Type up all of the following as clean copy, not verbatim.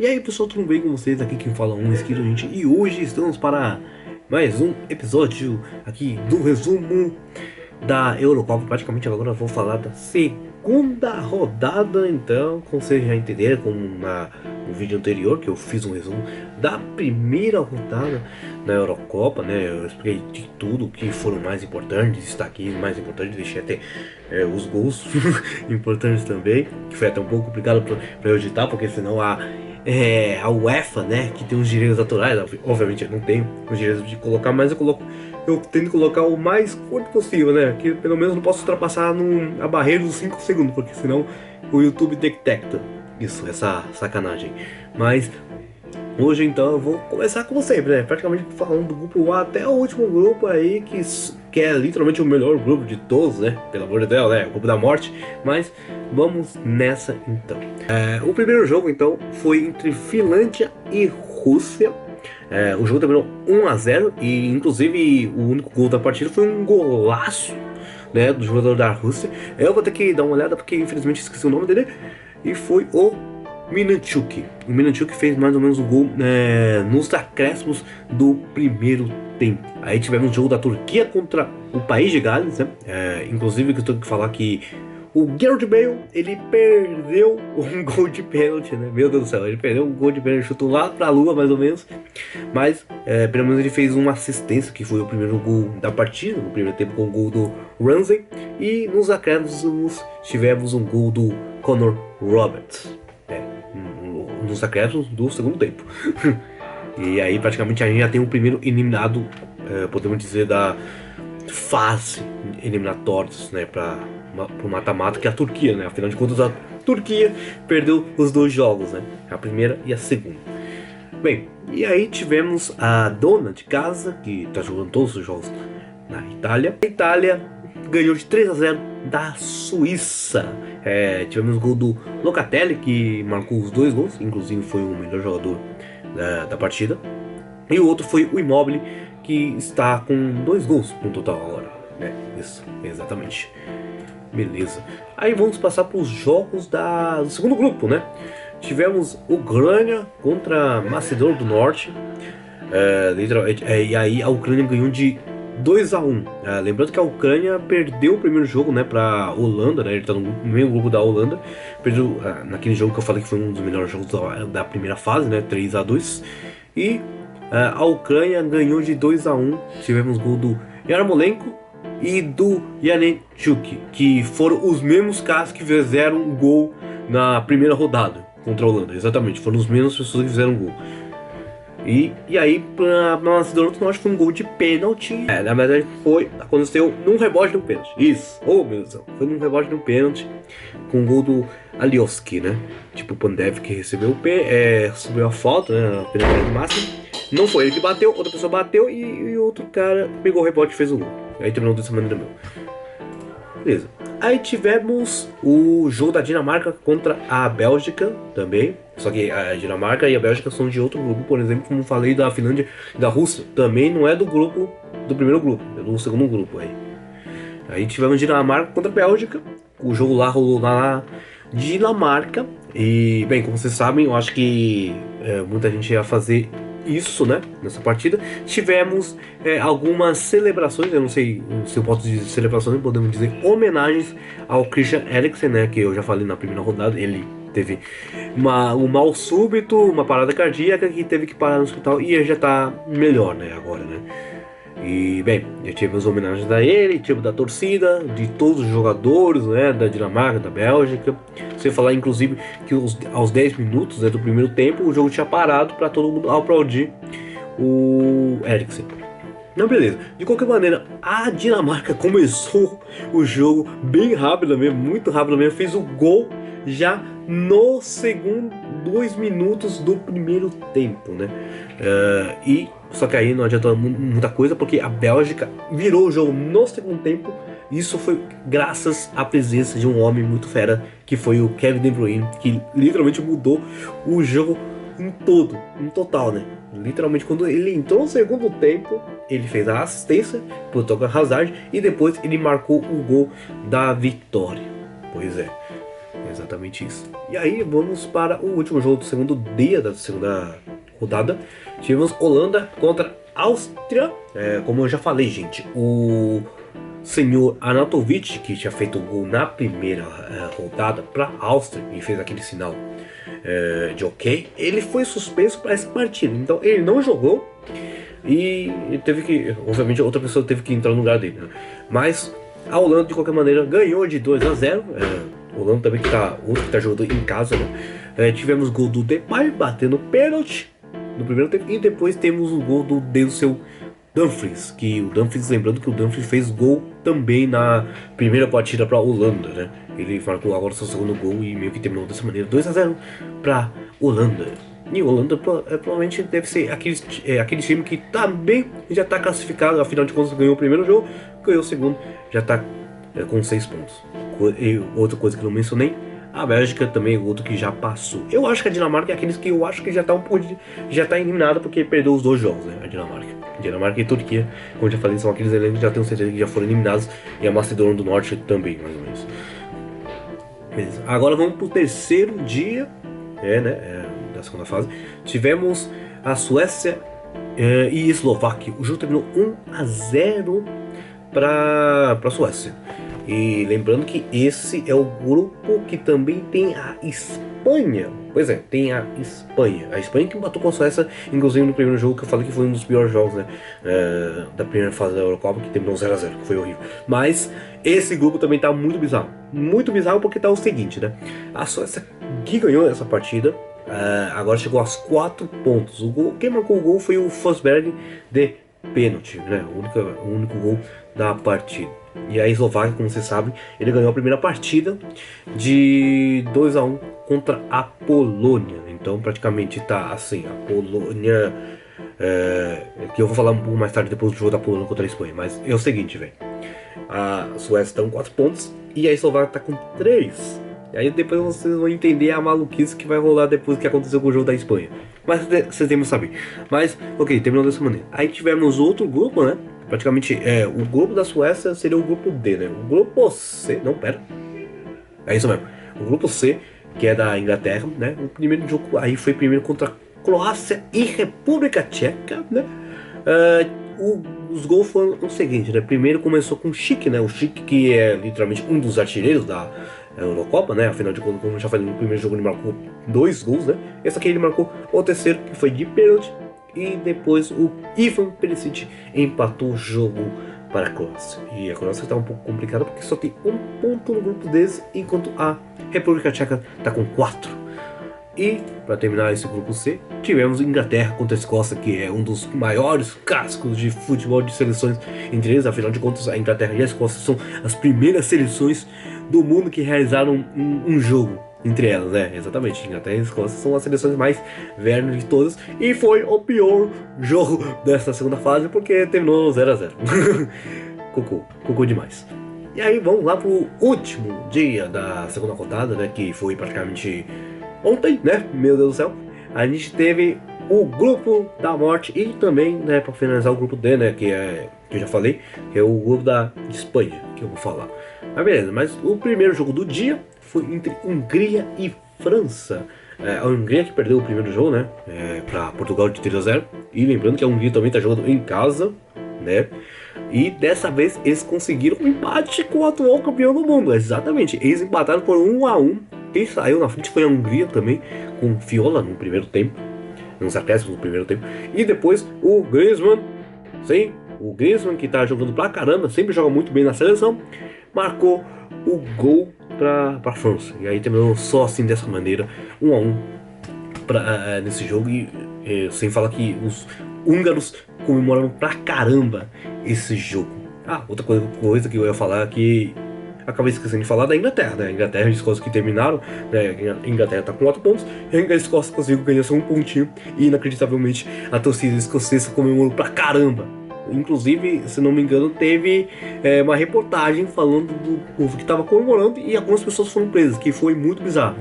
E aí pessoal, tudo bem com vocês? Aqui quem fala é um inscrito, gente. E hoje estamos para mais um episódio aqui do resumo da Eurocopa. Praticamente agora eu vou falar da segunda rodada. Então, como vocês já entenderam, no vídeo anterior que eu fiz um resumo da primeira rodada da Eurocopa, né? Eu expliquei de tudo que foram mais importantes, destaquei mais importante, deixei até os gols importantes também, que foi até um pouco complicado para eu editar, porque senão a UEFA, né, que tem os direitos autorais, obviamente eu não tenho os direitos de colocar, mas eu tento colocar o mais curto possível, né, que pelo menos não posso ultrapassar a barreira dos 5 segundos, porque senão o YouTube detecta isso, essa sacanagem. Mas hoje então eu vou começar como sempre, né? Praticamente falando do grupo A até o último grupo aí, que é literalmente o melhor grupo de todos, né? Pelo amor de Deus, né? O grupo da morte. Mas vamos nessa então. O primeiro jogo então foi entre Finlândia e Rússia. O jogo terminou 1-0 e inclusive o único gol da partida foi um golaço, né, do jogador da Rússia. Eu vou ter que dar uma olhada porque infelizmente esqueci o nome dele. E foi o Minanchuk. O Minanchuk fez mais ou menos o gol nos acréscimos do primeiro tempo. Aí tivemos o jogo da Turquia contra o País de Gales, né? Inclusive que eu tenho que falar que o Gareth Bale, ele perdeu um gol de pênalti, né? Meu Deus do céu, ele perdeu um gol de pênalti, chutou lá pra lua mais ou menos. Mas pelo menos ele fez uma assistência, que foi o primeiro gol da partida, no primeiro tempo com o gol do Ramsey. E nos acréscimos tivemos um gol do Connor Roberts, nos acréscimos do segundo tempo. E aí praticamente a gente já tem o primeiro eliminado, podemos dizer, da fase eliminatórios, né, para o mata-mata, que é a Turquia, né? Afinal de contas, a Turquia perdeu os dois jogos, né? A primeira e a segunda. Bem, e aí tivemos a dona de casa, que está jogando todos os jogos na Itália. A Itália ganhou de 3-0 da Suíça. Tivemos o gol do Locatelli, que marcou os dois gols, inclusive foi o melhor jogador da partida. E o outro foi o Immobile, que está com 2 gols no total agora. Isso, exatamente. Beleza. Aí vamos passar para os jogos do segundo grupo, né? Tivemos Ucrânia contra Macedônia do Norte. E aí a Ucrânia ganhou de 2-1. Lembrando que a Ucrânia perdeu o primeiro jogo, né, para Holanda, né? Ele está no meio grupo da Holanda. Perdeu naquele jogo que eu falei que foi um dos melhores jogos da primeira fase, né? 3-2. E a Ucrânia ganhou de 2-1. Tivemos gol do Yarmolenko e do Janechuk, que foram os mesmos caras que fizeram o gol na primeira rodada contra a Holanda. Exatamente, foram as mesmas pessoas que fizeram o gol. E aí, pra Macedônia do Norte foi um gol de pênalti. Na verdade, aconteceu num rebote de um pênalti. Isso, oh meu Deus, foi num rebote de um pênalti com o gol do Alioski, né? Tipo, o Pandev que recebeu recebeu a falta, né? A penalidade máxima. Não foi ele que bateu, outra pessoa bateu e outro cara pegou o rebote e fez o gol. Aí terminou dessa maneira mesmo. Beleza. Aí tivemos o jogo da Dinamarca contra a Bélgica também. Só que a Dinamarca e a Bélgica são de outro grupo, por exemplo, como falei da Finlândia e da Rússia. Também não é do primeiro grupo, é do segundo grupo aí. Aí tivemos Dinamarca contra a Bélgica. O jogo lá rolou na Dinamarca. E, bem, como vocês sabem, eu acho que muita gente ia fazer isso, né, nessa partida. Tivemos algumas celebrações, eu não sei se eu posso dizer celebrações, podemos dizer homenagens ao Christian Eriksen, né, que eu já falei na primeira rodada. Ele teve um mal súbito, uma parada cardíaca, que teve que parar no hospital e ele já tá melhor, né, agora, né. E, bem, já tivemos homenagens a ele, tipo da torcida, de todos os jogadores, né, da Dinamarca, da Bélgica. Você falar, inclusive, que aos 10 minutos, né, do primeiro tempo, o jogo tinha parado para todo mundo aplaudir o Eriksen. Não, beleza. De qualquer maneira, a Dinamarca começou o jogo bem rápido mesmo, muito rápido mesmo. Fez o gol já no segundo 2 minutos do primeiro tempo, né? Só que aí não adianta muita coisa, porque a Bélgica virou o jogo no segundo tempo. Isso foi graças à presença de um homem muito fera, que foi o Kevin De Bruyne, que literalmente mudou o jogo em total, né? Literalmente, quando ele entrou no segundo tempo, ele fez a assistência pro Torgan Hazard e depois ele marcou o gol da vitória. Pois é. exatamente isso. E aí vamos para o último jogo do segundo dia da segunda rodada. Tivemos Holanda contra Áustria. Como eu já falei, gente, o senhor Arnautovic, que tinha feito o gol na primeira rodada para a Áustria e fez aquele sinal de ok, ele foi suspenso para essa partida. Então ele não jogou e teve que, obviamente, outra pessoa teve que entrar no lugar dele, né? Mas a Holanda, de qualquer maneira, ganhou de 2-0. A Holanda também que tá jogando em casa, né? Tivemos gol do Depay batendo pênalti no primeiro tempo. E depois temos o gol do Denzel Dumfries. Que o Dumfries, lembrando que o Dumfries fez gol também na primeira partida para a Holanda, né? Ele marcou agora seu segundo gol e meio que terminou dessa maneira. 2-0 para Holanda. E a Holanda provavelmente deve ser aquele time que também já está classificado. Afinal de contas, ganhou o primeiro jogo, ganhou o segundo, já está com 6 pontos. E outra coisa que eu não mencionei, a Bélgica também é outro que já passou. Eu acho que a Dinamarca é aqueles que eu acho que já está eliminado porque perdeu os 2 jogos, né? A Dinamarca e Turquia, como eu já falei, são aqueles elencos que já tenho certeza que já foram eliminados. E a Macedônia do Norte também, mais ou menos. Beleza. Agora vamos para o terceiro dia, da segunda fase. Tivemos a Suécia e Eslováquia. O jogo terminou 1-0 para a Suécia. E lembrando que esse é o grupo que também tem a Espanha. Pois é, tem a Espanha. A Espanha que matou com a Suécia, inclusive no primeiro jogo que eu falei que foi um dos piores jogos, né, da primeira fase da Eurocopa, que terminou 0-0, que foi horrível. Mas esse grupo também tá muito bizarro. Muito bizarro porque tá o seguinte, né? A Suécia que ganhou essa partida, agora chegou aos 4 pontos. Quem marcou o gol foi o Forsberg de pênalti, né? O único gol da partida. E a Eslováquia, como vocês sabem, ele ganhou a primeira partida de 2-1 contra a Polônia. Então praticamente tá assim, a Polônia, que eu vou falar um pouco mais tarde depois do jogo da Polônia contra a Espanha. Mas é o seguinte, velho, a Suécia tá com 4 pontos e a Eslováquia tá com 3. E aí depois vocês vão entender a maluquice que vai rolar depois que aconteceu com o jogo da Espanha. Mas vocês devem saber. Mas, ok, terminou dessa maneira. Aí tivemos outro grupo, né? Praticamente, o grupo da Suécia seria o grupo D, né? O grupo C, não, pera. É isso mesmo. O grupo C, que é da Inglaterra, né? O primeiro jogo aí foi primeiro contra Croácia e República Tcheca, né? Os gols foram o seguinte, né? Primeiro começou com o Schick, né? O Schick, que é literalmente um dos artilheiros da Eurocopa, né? Afinal de contas, como eu já falei, no primeiro jogo ele marcou 2 gols, né? Esse aqui ele marcou o terceiro, que foi de pênalti. E depois o Ivan Perisic empatou o jogo para a Croácia. E a Croácia está um pouco complicada porque só tem 1 ponto no grupo desse, enquanto a República Tcheca está com 4. E para terminar esse grupo C, tivemos Inglaterra contra a Escócia, que é um dos maiores clássicos de futebol de seleções entre eles. Afinal de contas, a Inglaterra e a Escócia são as primeiras seleções do mundo que realizaram um jogo entre elas, né? Exatamente, Inglaterra e Escócia são as seleções mais velhas de todas. E foi o pior jogo dessa segunda fase porque terminou 0-0. Cocô demais. E aí vamos lá pro último dia da segunda rodada, né? Que foi praticamente ontem, né? Meu Deus do céu. A gente teve o grupo da morte e também, né, para finalizar o grupo D, né? Que eu já falei, que é o grupo da Espanha, que eu vou falar. Mas beleza, mas o primeiro jogo do dia foi entre Hungria e França. A Hungria que perdeu o primeiro jogo, né? Para Portugal de 3-0. E lembrando que a Hungria também está jogando em casa, né? E dessa vez eles conseguiram um empate com o atual campeão do mundo. Exatamente, eles empataram por 1-1. Quem saiu na frente foi a Hungria também, com Fiola no primeiro tempo, nos acréscimos no primeiro tempo. E depois o Griezmann, sim, o Griezmann que tá jogando pra caramba, sempre joga muito bem na seleção, marcou o gol pra França. E aí terminou só assim, dessa maneira, 1-1 nesse jogo. E sem falar que os húngaros comemoraram pra caramba esse jogo. Outra coisa que eu ia falar que acabei esquecendo de falar da Inglaterra, né? A Inglaterra e a Escócia que terminaram, né? A Inglaterra tá com 4 pontos e a Escócia conseguiu ganhar só 1 pontinho. E inacreditavelmente a torcida escocesa comemorou pra caramba. Inclusive, se não me engano, teve uma reportagem falando do povo que tava comemorando e algumas pessoas foram presas, que foi muito bizarro.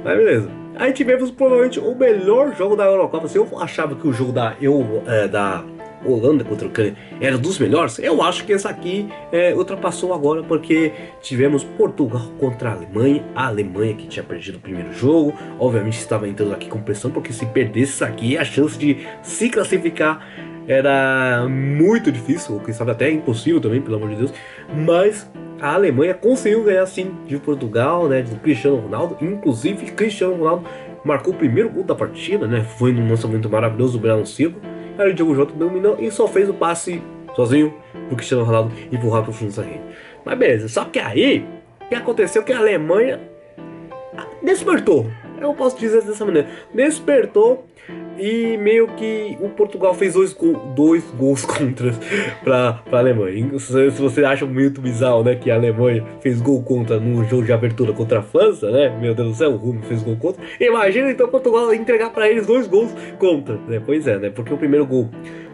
Mas beleza. Aí tivemos provavelmente o melhor jogo da Eurocopa. Se eu achava que o jogo da Holanda contra a Ucrânia era dos melhores, eu acho que essa aqui ultrapassou agora, porque tivemos Portugal contra a Alemanha que tinha perdido o primeiro jogo, obviamente estava entrando aqui com pressão, porque se perdesse isso aqui, a chance de se classificar era muito difícil, ou quem sabe até impossível também, pelo amor de Deus, mas a Alemanha conseguiu ganhar sim de Portugal, né, do Cristiano Ronaldo. Inclusive Cristiano Ronaldo marcou o primeiro gol da partida, né, foi num lançamento maravilhoso do Bernardo Silva. Aí o Diogo Jota dominou e só fez o passe sozinho pro Cristiano Ronaldo empurrar pro fundo da rede. Mas beleza, só que aí o que aconteceu, que a Alemanha despertou, eu posso dizer dessa maneira, despertou. E meio que o Portugal fez dois gols contra pra Alemanha. Se você acha muito bizarro, né, que a Alemanha fez gol contra no jogo de abertura contra a França, né? Meu Deus do céu, o Rubens fez gol contra. Imagina então Portugal entregar pra eles 2 gols contra, né? Pois é, né? Porque o primeiro gol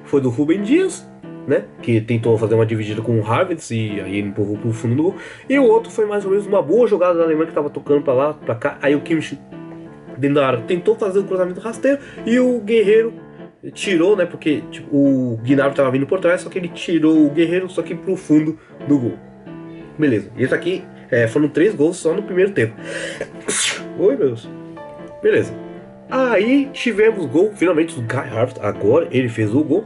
foi do Rubem Dias, né? Que tentou fazer uma dividida com o Havertz e aí ele empurrou pro fundo do gol. E o outro foi mais ou menos uma boa jogada da Alemanha que tava tocando pra lá, pra cá. Aí o Kimmich dentro da área tentou fazer o cruzamento rasteiro e o Guerreiro tirou, né? Porque tipo, o Gnabry tava vindo por trás, só que ele tirou o Guerreiro só que pro fundo do gol. Beleza, e esse aqui foram 3 gols só no primeiro tempo. Oi, meu Deus. Beleza. Aí tivemos gol, finalmente, do Kai Havertz. Agora ele fez o gol.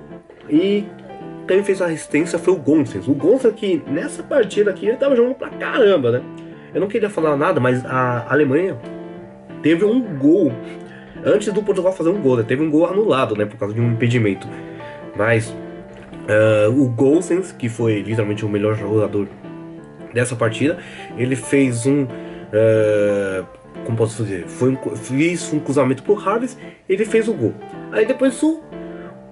E quem fez a resistência foi o Gonsens. O Gonsens que nessa partida aqui ele tava jogando pra caramba, né? Eu não queria falar nada, mas a Alemanha teve um gol antes do Portugal fazer um gol, né? Teve um gol anulado, né? Por causa de um impedimento. Mas o Gosens, que foi literalmente o melhor jogador dessa partida, ele fez como posso dizer? Fez um cruzamento pro Havertz, ele fez o gol. Aí depois o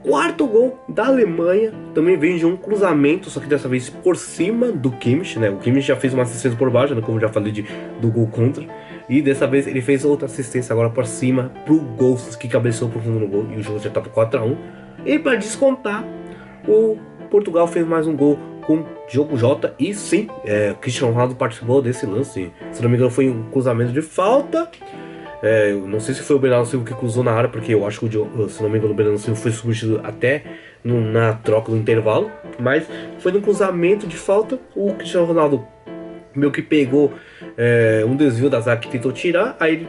quarto gol da Alemanha também vem de um cruzamento, só que dessa vez por cima do Kimmich, né? O Kimmich já fez uma assistência por baixo, né? Como eu já falei do gol contra. E dessa vez ele fez outra assistência agora por cima pro Gosens, que cabeceou pro fundo no gol. E o jogo já tá pro 4-1. E para descontar, o Portugal fez mais um gol com Diogo Jota. E sim, Cristiano Ronaldo participou desse lance. Se não me engano, foi um cruzamento de falta. Não sei se foi o Bernardo Silva que cruzou na área, porque eu acho que se não me engano, o Bernardo Silva foi substituído até na troca do intervalo. Mas foi num cruzamento de falta. O Cristiano Ronaldo meio que pegou um desvio da zaga que tentou tirar, aí ele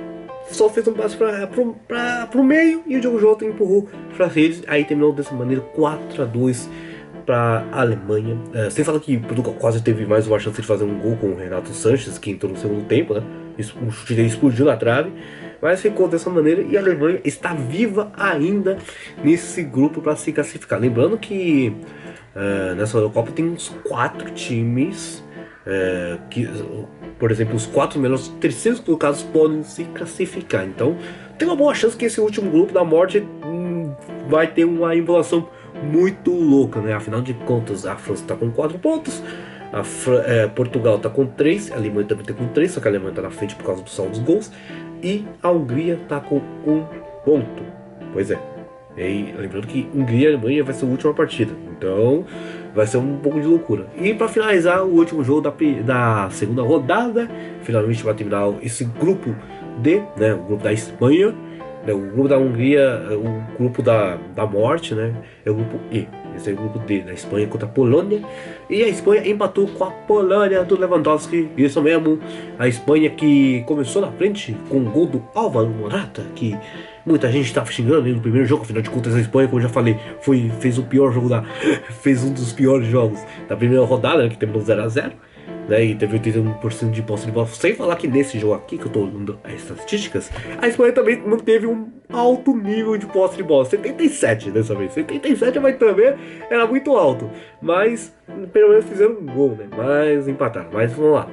só fez um passe pro meio e o Diogo Jota empurrou para as redes, aí terminou dessa maneira 4-2 para a Alemanha. Sem falar que Portugal quase teve mais uma chance de fazer um gol com o Renato Sanches, que entrou no segundo tempo, né? O chute dele explodiu na trave, mas ficou dessa maneira e a Alemanha está viva ainda nesse grupo para se classificar. Lembrando que nessa Eurocopa tem uns 4 times. Por exemplo, os 4 melhores terceiros colocados podem se classificar. Então tem uma boa chance que esse último grupo da morte vai ter uma emulação muito louca, né? Afinal de contas, a França está com 4 pontos, Portugal está com 3, a Alemanha também está com 3, só que a Alemanha está na frente por causa do saldo dos gols, e a Hungria está com 1 ponto. Pois é. E lembrando que Hungria e Alemanha vai ser a última partida, então vai ser um pouco de loucura. E para finalizar o último jogo da segunda rodada, finalmente vai terminar esse grupo D, né, o grupo da Espanha, né, o grupo da Hungria, o grupo da morte, né, é o grupo E. Esse é o grupo D, da Espanha contra a Polônia. E a Espanha empatou com a Polônia do Lewandowski. Isso mesmo, a Espanha que começou na frente com o gol do Álvaro Morata, que muita gente estava xingando no primeiro jogo. Afinal de contas, a Espanha, como eu já falei, fez o pior jogo fez um dos piores jogos da primeira rodada, né, que terminou 0-0. Né, e teve 81% de posse de bola. Sem falar que nesse jogo aqui, que eu tô olhando as estatísticas, a Espanha também manteve um alto nível de posse de bola. 77 dessa vez. 77, mas também era muito alto. Mas pelo menos fizeram um gol, né? Mas empataram. Mas vamos lá.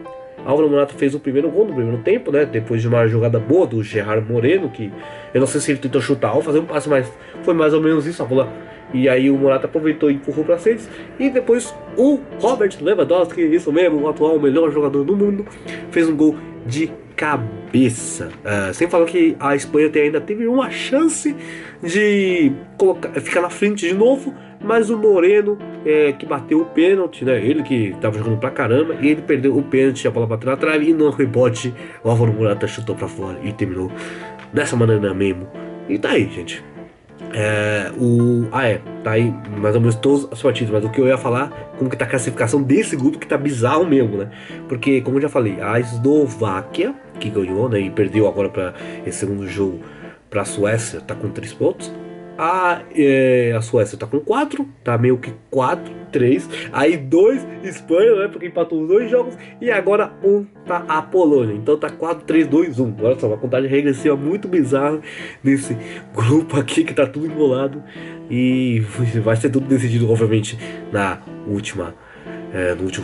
Álvaro Morata fez o primeiro gol no primeiro tempo, né? Depois de uma jogada boa do Gerard Moreno, que eu não sei se ele tentou chutar ou fazer um passe, mas foi mais ou menos isso, a bola. E aí o Morata aproveitou e empurrou para frente. E depois o Robert Lewandowski, isso mesmo, o atual melhor jogador do mundo, fez um gol de cabeça. Sem falar que a Espanha ainda teve uma chance de ficar na frente de novo, mas o Moreno que bateu o pênalti, né? Ele que estava jogando pra caramba, e ele perdeu o pênalti, a bola bateu na trave, e no rebote o Álvaro Morata chutou pra fora e terminou dessa maneira mesmo. E tá aí, gente. Tá aí mais ou menos todas as partidas, mas o que eu ia falar, como que tá a classificação desse grupo que tá bizarro mesmo, né? Porque, como eu já falei, a Eslováquia, que ganhou, né, e perdeu agora para esse segundo jogo para a Suécia, tá com 3 pontos. A Suécia tá com 4, tá meio que 4-3. Aí 2, Espanha, né? Porque empatou os 2 jogos. E agora tá a Polônia. Então tá 4-3-2-1. Olha só, uma contagem regressiva muito bizarra nesse grupo aqui que tá tudo embolado. E vai ser tudo decidido, obviamente, no último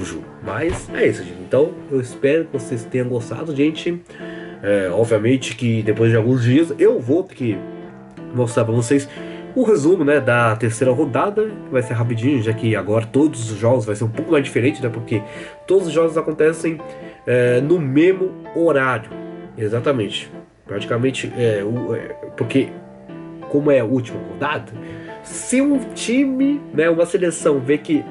jogo. Mas é isso, gente. Então eu espero que vocês tenham gostado, gente. Obviamente que depois de alguns dias eu vou ter que mostrar para vocês o resumo, né, da terceira rodada, que vai ser rapidinho, já que agora todos os jogos vai ser um pouco mais diferente, né, porque todos os jogos acontecem no mesmo horário, exatamente, praticamente, porque como é a última rodada, se um time, né, uma seleção vê que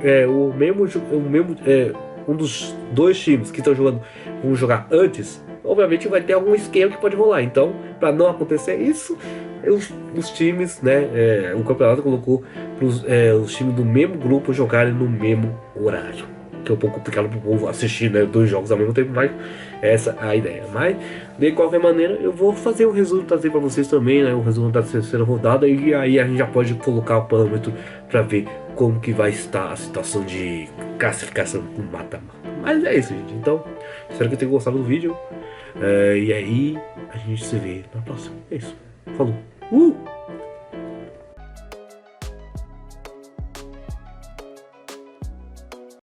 um dos dois times que estão jogando vão jogar antes, obviamente vai ter algum esquema que pode rolar. Então, para não acontecer isso, os times, né, o campeonato colocou os times do mesmo grupo jogarem no mesmo horário. Que é um pouco complicado pro povo assistir, né, 2 jogos ao mesmo tempo, mas essa é a ideia. Mas, de qualquer maneira, eu vou fazer o resumo, trazer para vocês também, né, o resumo da terceira rodada, e aí a gente já pode colocar o parâmetro para ver como que vai estar a situação de classificação com mata-mata. Mas é isso, gente. Então, espero que tenham gostado do vídeo. E aí, a gente se vê na próxima. É isso. Falou.